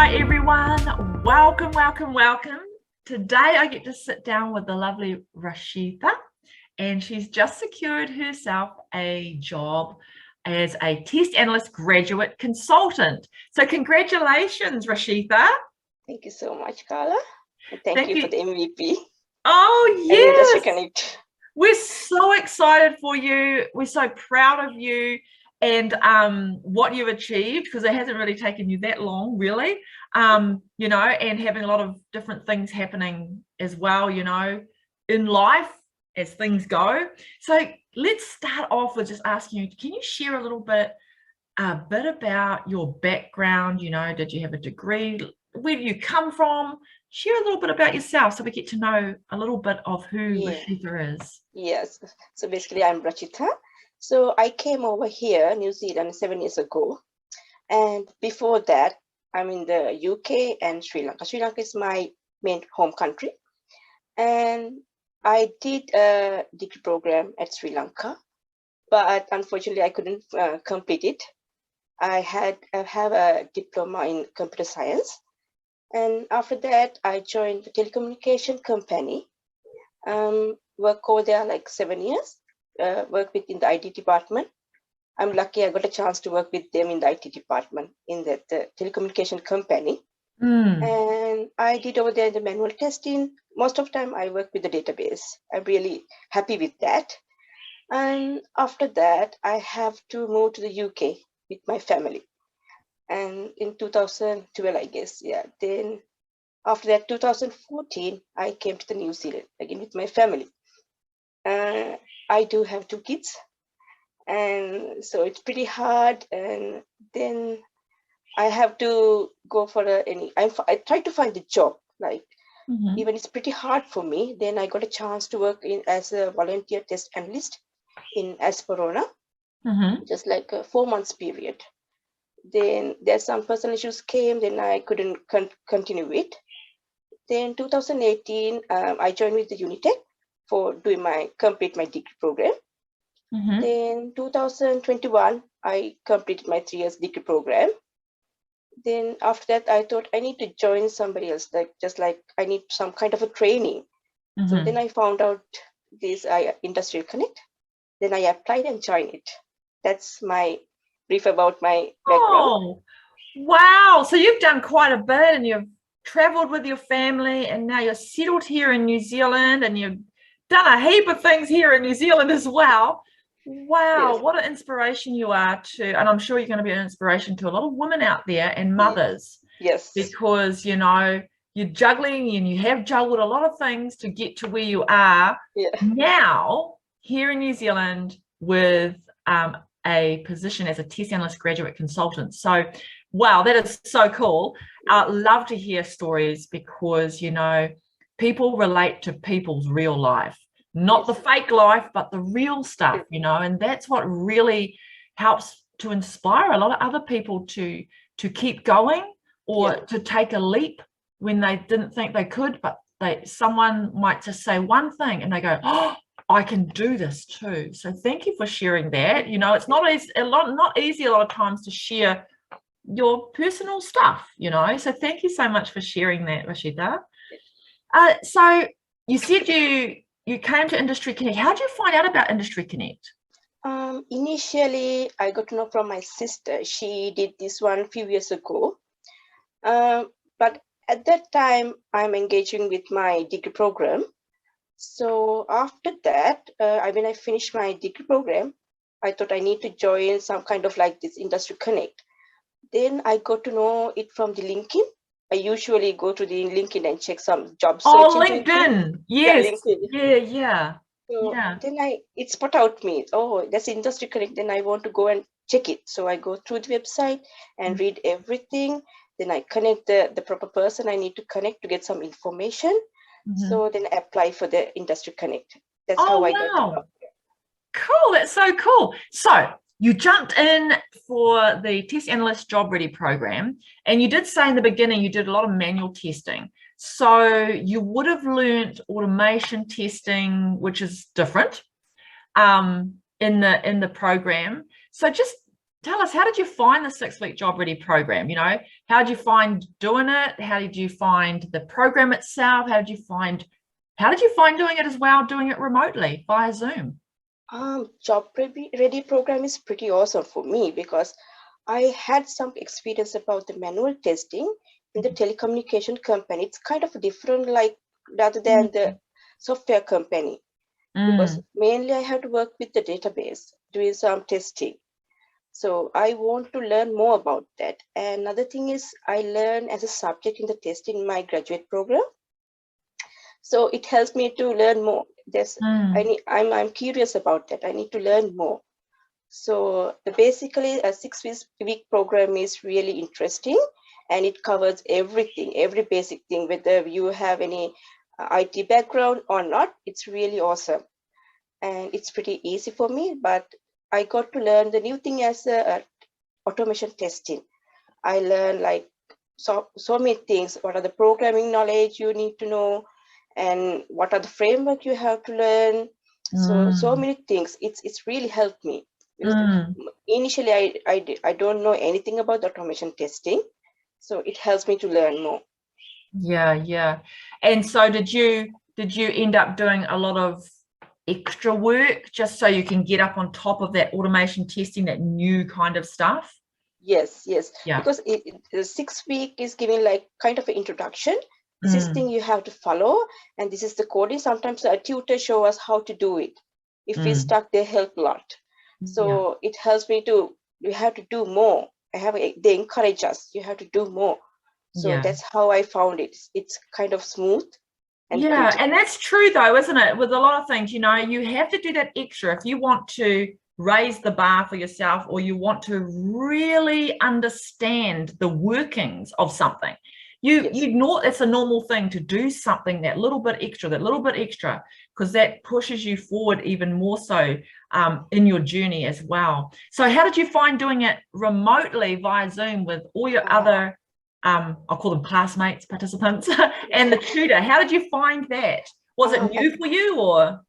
Hi everyone, welcome. Today I get to sit down with the lovely Rachitha, and she's just secured herself a job as a test analyst graduate consultant. So congratulations, Rachitha. Thank you so much, Carla. And thank you for the MVP. Oh, And Industry yes. Connect. We're so excited for you. We're so proud of you and what you've achieved, because it hasn't really taken you that long, really, and having a lot of different things happening as well, in life as things go. So let's start off with just asking you, can you share a bit about your background? Did you have a degree? Where do you come from? Share a little bit about yourself so we get to know a little bit of who Rachitha is. Yes. So basically, I'm Rachitha. So I came over here, New Zealand, 7 years ago. And before that, I'm in the UK and Sri Lanka. Sri Lanka is my main home country. And I did a degree program at Sri Lanka, but unfortunately, I couldn't complete it. I have a diploma in computer science. And after that, I joined the telecommunication company. Work over there like 7 years, work within the IT department. I'm lucky I got a chance to work with them in the IT department in the telecommunication company. And I did over there the manual testing. Most of the time I work with the database. I'm really happy with that. And after that, I have to move to the UK with my family. And in 2012, I guess, Then after that, 2014, I came to the New Zealand again with my family. I do have 2 kids, and so it's pretty hard. And then I have to go for I try to find a job, even it's pretty hard for me. Then I got a chance to work as a volunteer test analyst in Esperona, just like a 4 months period. Then there's some personal issues came, then I couldn't continue it. Then 2018, I joined with the Unitec for complete my degree program. Then 2021, I completed my 3 years degree program. Then after that, I thought I need to join somebody else, like I need some kind of a training. So then I found out this Industrial Connect. Then I applied and joined it. That's my brief about my background. Oh, wow. So you've done quite a bit, and you've traveled with your family, and now you're settled here in New Zealand, and you've done a heap of things here in New Zealand as well. Wow, yes. What an inspiration you are and I'm sure you're going to be an inspiration to a lot of women out there and mothers. Yes. Because, you're juggling and you have juggled a lot of things to get to where you are now here in New Zealand with a position as a test analyst graduate consultant. So, wow, that is so cool. I'd love to hear stories because, people relate to people's real life, not the fake life, but the real stuff, and that's what really helps to inspire a lot of other people to keep going or to take a leap when they didn't think they could, but someone might just say one thing and they go, oh, I can do this too. So thank you for sharing that. It's not easy a lot of times to share your personal stuff, so thank you so much for sharing that, Rachitha. So you said you came to Industry Connect. How did you find out about Industry Connect? Initially, I got to know from my sister. She did this one a few years ago. But at that time, I'm engaging with my degree program. So after that, when I finished my degree program, I thought I need to join some kind of like this Industry Connect. Then I got to know it from the LinkedIn. I usually go to the LinkedIn and check some job search. Oh, LinkedIn. Yes. Yeah. So then it spot out me, oh, that's Industry Connect. Then I want to go and check it. So I go through the website and read everything. Then I connect the proper person I need to connect to get some information. So then I apply for the Industry Connect. That's how I got it. Cool. That's so cool. So you jumped in for the Test Analyst Job Ready program, and you did say in the beginning you did a lot of manual testing. So you would have learned automation testing, which is different in the program. So just tell us, how did you find the 6-week job ready program? You know, how did you find doing it? How did you find the program itself? How did you find doing it as well, doing it remotely via Zoom? Job ready program is pretty awesome for me because I had some experience about the manual testing in the telecommunication company. It's kind of different, like rather than the software company, because mainly I had to work with the database, doing some testing. So I want to learn more about that. And another thing is I learn as a subject in the testing in my graduate program. So it helps me to learn more. I'm curious about that. I need to learn more. So basically a 6-week program is really interesting, and it covers everything, every basic thing, whether you have any IT background or not. It's really awesome. And it's pretty easy for me, but I got to learn the new thing as automation testing. I learned like so many things. What are the programming knowledge you need to know, and what are the framework you have to learn? So many things. It's really helped me. Initially, I don't know anything about automation testing, so it helps me to learn more. Yeah. And so did you end up doing a lot of extra work just so you can get up on top of that automation testing, that new kind of stuff? Yes. Yeah. Because the 6 week is giving like kind of an introduction. This is thing you have to follow, and this is the coding. Sometimes a tutor show us how to do it. If we're stuck, they help a lot. So it helps me to, you have to do more. They encourage us, you have to do more. So that's how I found it. It's kind of smooth and good. And that's true though, isn't it? With a lot of things, you know, you have to do that extra if you want to raise the bar for yourself, or you want to really understand the workings of something. It's a normal thing to do something that little bit extra, because that pushes you forward even more so in your journey as well. So how did you find doing it remotely via Zoom with all your other I'll call them classmates, participants, and the tutor? How did you find that? Was it new for you, or?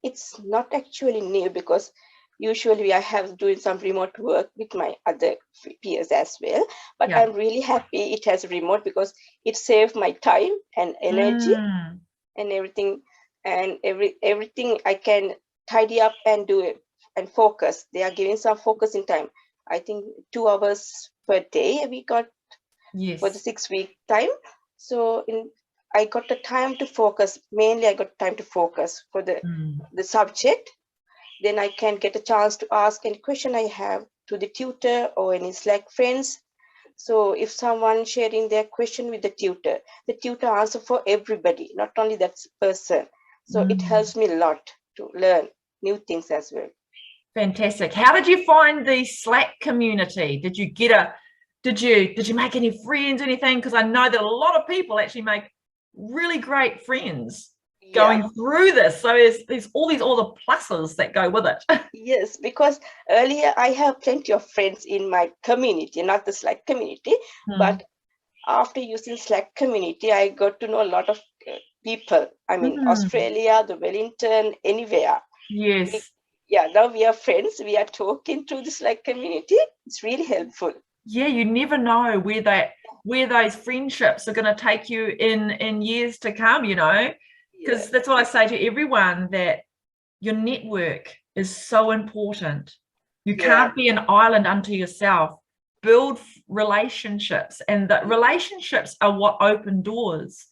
It's not actually new, because usually I have doing some remote work with my other peers as well. But I'm really happy it has remote, because it saved my time and energy and everything. And everything I can tidy up and do it and focus. They are giving some focusing time. I think 2 hours per day we got for the 6-week time. So I got the time to focus. Mainly I got time to focus for the subject. Then I can get a chance to ask any question I have to the tutor or any Slack friends. So if someone sharing their question with the tutor answer for everybody, not only that person. So it helps me a lot to learn new things as well. Fantastic. How did you find the Slack community? Did you make any friends, anything? Because I know that a lot of people actually make really great friends going through this. So there's all the pluses that go with it. Yes, because earlier I have plenty of friends in my community, not the Slack community, but after using Slack community, I got to know a lot of people. I mean, Australia, the Wellington, anywhere. Yes. Now we are friends. We are talking through the Slack community. It's really helpful. Yeah, you never know where those friendships are going to take you in years to come, you know, because that's what I say to everyone, that your network is so important. You can't be an island unto yourself. Build relationships, and the relationships are what open doors.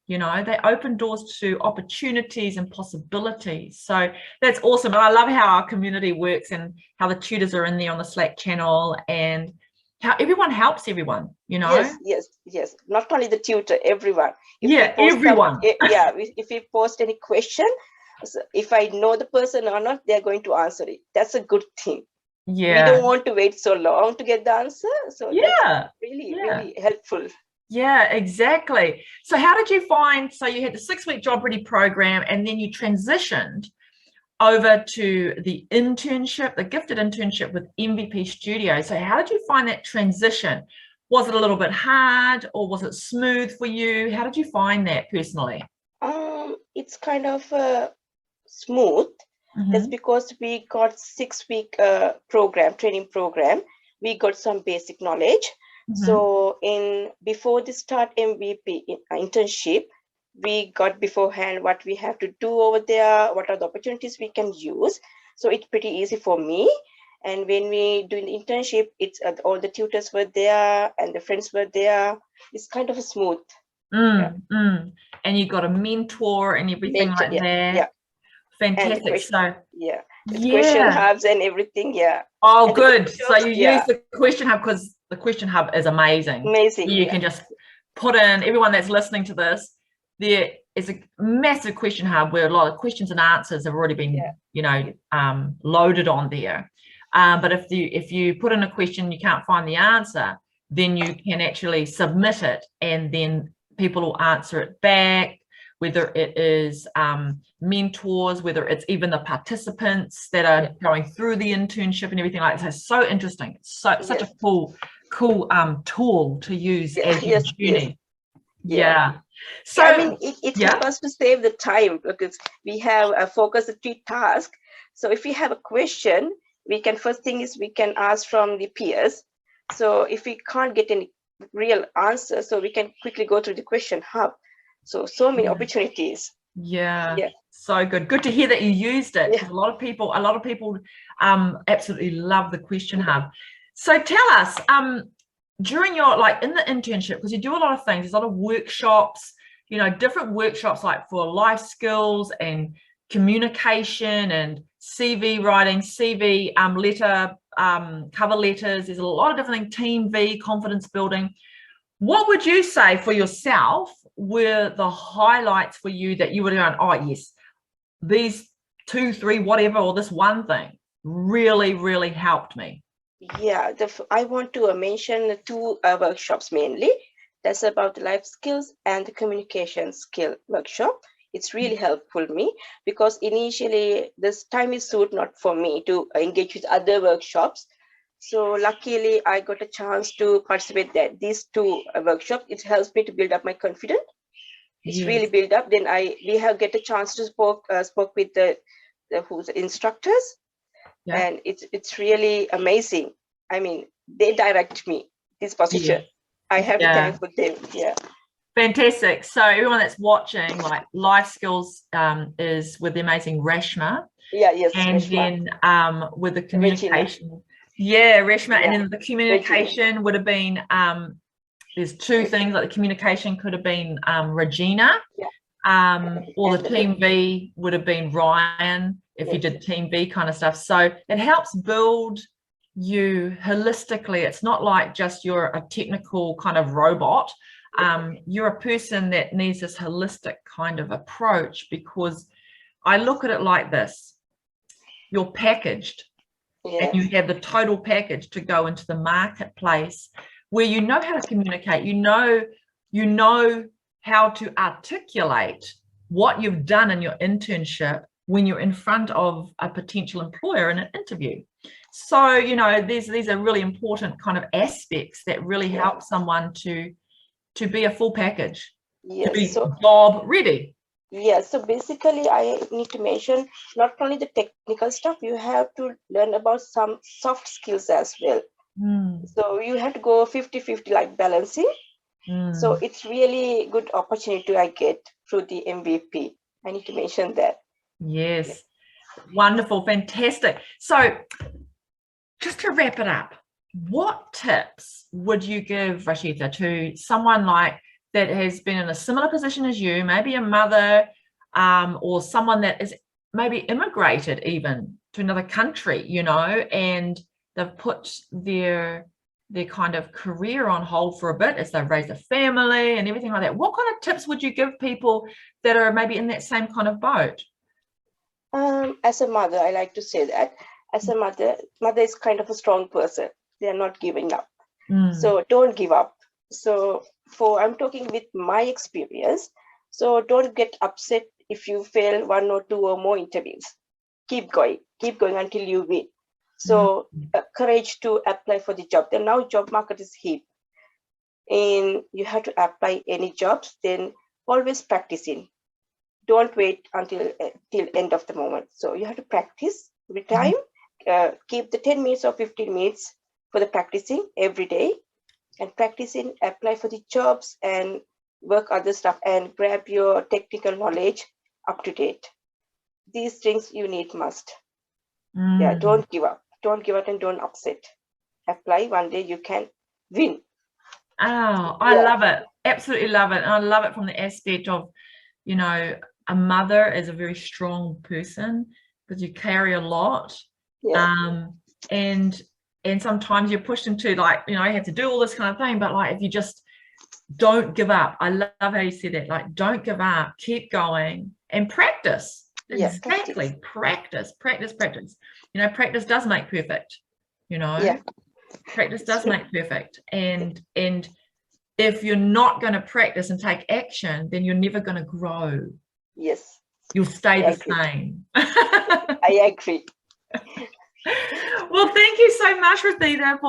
You know, they open doors to opportunities and possibilities. So that's awesome. And I love how our community works, and how the tutors are in there on the Slack channel, and how everyone helps everyone, you know? Yes. Not only the tutor, everyone. Everyone. If we post any question, if I know the person or not, they're going to answer it. That's a good thing. We don't want to wait so long to get the answer. So that's really helpful. Yeah, exactly. So how did you find, so you had the 6-week job ready program, and then you transitioned over to the internship, the gifted internship with MVP Studio. So how did you find that transition? Was it a little bit hard, or was it smooth for you? How did you find that personally? It's kind of smooth, That's because we got 6-week training program. We got some basic knowledge. So before the start MVP internship, we got beforehand what we have to do over there, what are the opportunities we can use. So it's pretty easy for me. And when we do the internship, it's all the tutors were there and the friends were there. It's kind of a smooth. And you got a mentor and everything like that. Yeah. Fantastic. The question hubs and everything. Oh, and good. So you use the question hub, because the question hub is amazing. You can just put in, everyone that's listening to this, there is a massive question hub where a lot of questions and answers have already been, loaded on there. But if you put in a question, you can't find the answer, then you can actually submit it, and then people will answer it back, whether it is mentors, whether it's even the participants that are going through the internship and everything like that. It's so interesting. It's such a cool tool to use as your journey. So I mean, it helps us to save the time, because we have a focus 3 tasks. So if we have a question, first thing is we can ask from the peers. So if we can't get any real answer, so we can quickly go to the question hub. So many opportunities. So good to hear that you used it, because a lot of people absolutely love the question hub. So tell us, during your, in the internship, because you do a lot of things, there's a lot of workshops, different workshops, like for life skills and communication and CV writing, CV letter, cover letters. There's a lot of different things, team V, confidence building. What would you say for yourself were the highlights for you that you were going, oh yes, these 2, 3, whatever, or this one thing really, really helped me? I want to mention 2 workshops mainly. That's about the life skills and the communication skill workshop. It's really helpful me, because initially this time is not for me to engage with other workshops. So luckily I got a chance to participate in these 2 workshops. It helps me to build up my confidence. It's really built up. Then we have get a chance to spoke with the instructors. And it's really amazing. I mean, they direct me this position. I have to thank for them. Fantastic. So everyone that's watching, life skills is with the amazing Rachitha. And Rachitha. Then with the communication, Rachitha. And then the communication would have been there's 2 things, like the communication could have been Regina, or the team V would have been Ryan, if you did team V kind of stuff. So it helps build you holistically. It's not like just you're a technical kind of robot. You're a person that needs this holistic kind of approach, because I look at it like this: you're packaged, and you have the total package to go into the marketplace, where you know how to communicate, you know how to articulate what you've done in your internship when you're in front of a potential employer in an interview. So these are really important kind of aspects that really help someone to be a full package, to be job ready. So basically I need to mention not only the technical stuff, you have to learn about some soft skills as well. So you have to go 50-50, like balancing. So it's really good opportunity I get through the MVP. I need to mention that. Wonderful, fantastic. So just to wrap it up, what tips would you give, Rachitha, to someone that has been in a similar position as you, maybe a mother, or someone that is maybe immigrated even to another country, and they've put their kind of career on hold for a bit as they've raised a family and everything like that? What kind of tips would you give people that are maybe in that same kind of boat? As a mother, I like to say that as a mother is kind of a strong person. They are not giving up. So don't give up. So I'm talking with my experience. So don't get upset if you fail 1 or 2 or more interviews. Keep going until you win. So courage to apply for the job. Then now job market is hip, and you have to apply any jobs. Then always practicing. don't wait until till end of the moment. So you have to practice every time. Keep the 10 minutes or 15 minutes for the practicing every day, and practicing, apply for the jobs and work other stuff, and grab your technical knowledge up to date. These things you need must. Yeah, don't give up. Don't give up and don't upset. Apply, one day you can win. Oh, I love it. Absolutely love it. And I love it from the aspect of, you know, a mother is a very strong person because you carry a lot. And sometimes you're pushed into, like, you know, I have to do all this kind of thing, but like, if you just don't give up. I love how you said that, like, don't give up, keep going and practice. Exactly. Practice. You know, practice does make perfect, you know. Practice does make perfect. And if you're not going to practice and take action, then you're never going to grow. Yes. You'll stay the same. I agree. Well, thank you so much, Rachitha,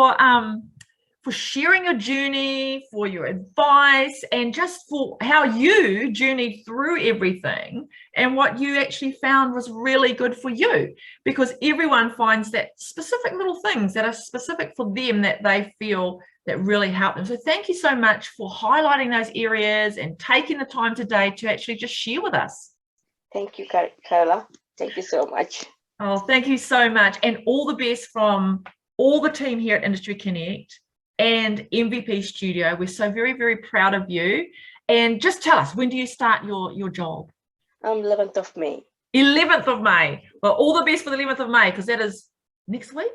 for sharing your journey, for your advice, and just for how you journeyed through everything and what you actually found was really good for you, because everyone finds that specific little things that are specific for them that they feel that really help them. So thank you so much for highlighting those areas and taking the time today to actually just share with us. Thank you, Carla. Thank you so much. Oh, thank you so much. And all the best from all the team here at Industry Connect and MVP Studio. We're so very, very proud of you. And just tell us, when do you start your job? 11th of May. 11th of May. Well, all the best for the 11th of May, because that is next week?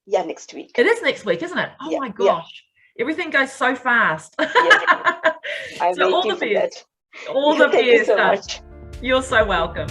Yeah, next week. It is next week, isn't it? Oh my gosh. Everything goes so fast. I'm so all waiting the for best. that. All the Thank best. you so much. You're so welcome.